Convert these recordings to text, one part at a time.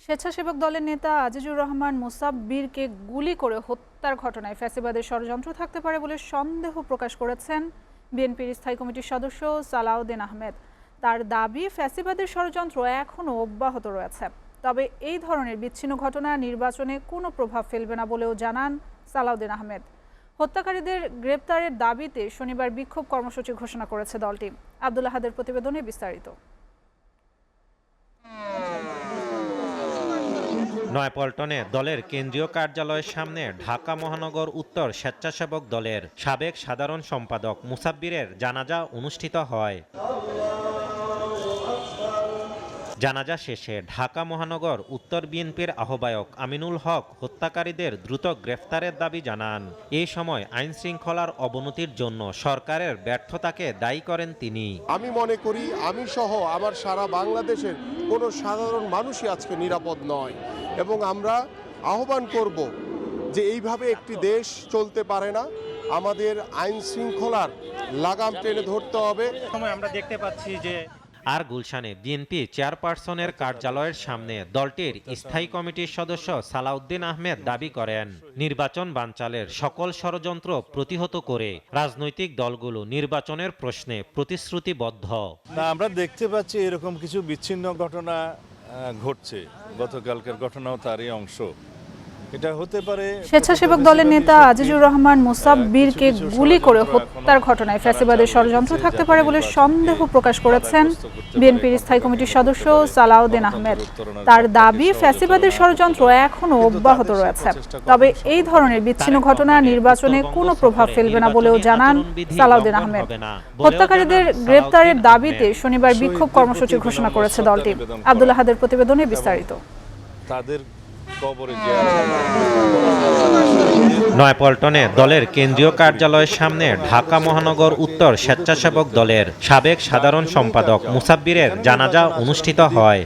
স্বেচ্ছাসেবক দলের নেতা আজিজুর রহমান মুসাব্বিরকে গুলি করে হত্যার ঘটনায় ফ্যাসিবাদের ষড়যন্ত্র থাকতে পারে বলে সন্দেহ প্রকাশ করেছেন বিএনপির স্থায়ী কমিটির সদস্য সালাউদ্দিন আহমেদ। তার দাবি, ফ্যাসিবাদের ষড়যন্ত্র এখনও অব্যাহত রয়েছে। তবে এই ধরনের বিচ্ছিন্ন ঘটনা নির্বাচনে কোনো প্রভাব ফেলবে না বলেও জানান সালাউদ্দিন আহমেদ। হত্যাকারীদের গ্রেপ্তারের দাবিতে শনিবার বিক্ষোভ কর্মসূচি ঘোষণা করেছে দলটি। আব্দুল আহাদের প্রতিবেদনে বিস্তারিত। নয়াপল্টনে দলের কেন্দ্রীয় কার্যালয়ের সামনে ঢাকা মহানগর উত্তর স্বেচ্ছাসেবক দলের সাবেক সাধারণ সম্পাদক মুসাব্বিরের জানাজা অনুষ্ঠিত হয়। জানাজা শেষে ঢাকা মহানগর উত্তর বিএনপির আহ্বায়ক আমিনুল হক হত্যাকারীদের দ্রুত গ্রেফতারের দাবি জানান। এই সময় আইন শৃঙ্খলার অবনতির জন্য সরকারের ব্যর্থতাকে দায়ী করেন তিনি। আমি মনে করি আমি সহ আমার সারা বাংলাদেশের কোনো সাধারণ মানুষই আজকে নিরাপদ নয়, এবং আমরা আহ্বান করব যে এইভাবে একটি দেশ চলতে পারে না। আমাদের আইন শৃঙ্খলার লাগাম টেনে ধরতে হবে। আমরা দেখতে পাচ্ছি যে আর গুলশানে বিএনপি চেয়ারপারসনের কার্যালয়ের সামনে দলটির স্থায়ী কমিটির সদস্য সালাউদ্দিন আহমেদ দাবি করেন, নির্বাচন বানচালের সকল ষড়যন্ত্র প্রতিহত করে রাজনৈতিক দলগুলো নির্বাচনের প্রশ্নে প্রতিশ্রুতিবদ্ধ। আমরা দেখতে পাচ্ছি এরকম কিছু বিচ্ছিন্ন ঘটনা ঘটছে। গতকালকের ঘটনাও তারই অংশ। এটা হতে পারে স্বেচ্ছাসেবক দলের নেতা আজিজুর রহমান মুসাব্বিরকে গুলি করে হত্যার ঘটনায় ফ্যাসিবাদের ষড়যন্ত্র থাকতে পারে বলে সন্দেহ প্রকাশ করেছেন বিএনপির স্থায়ী কমিটির সদস্য সালাউদ্দিন আহমেদ। তার দাবি, ফ্যাসিবাদের ষড়যন্ত্র এখনও অব্যাহত রয়েছে। তবে এই ধরনের বিচ্ছিন্ন ঘটনা নির্বাচনে কোনো প্রভাব ফেলবে না বলেও জানান সালাউদ্দিন আহমেদ। হত্যাকারীদের গ্রেপ্তারের দাবিতে শনিবার বিক্ষোভ কর্মসূচি ঘোষণা করেছে দলটি। আব্দুল আহাদের প্রতিবেদনে বিস্তারিত। নয়াপল্টনে দলের কেন্দ্রীয় কার্যালয়ের সামনে ঢাকা মহানগর উত্তর স্বেচ্ছাসেবক দলের সাবেক সাধারণ সম্পাদক মুসাব্বিরের জানাজা অনুষ্ঠিত হয়।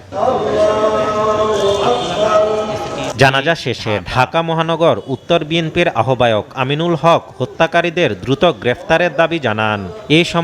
জানাজা শেষে ঢাকা মহানগর উত্তর বিএনপির আহ্বায়ক আমিনুল হক হত্যাকারীদের দ্রুত গ্রেফতারের দাবি জানান। এই সময়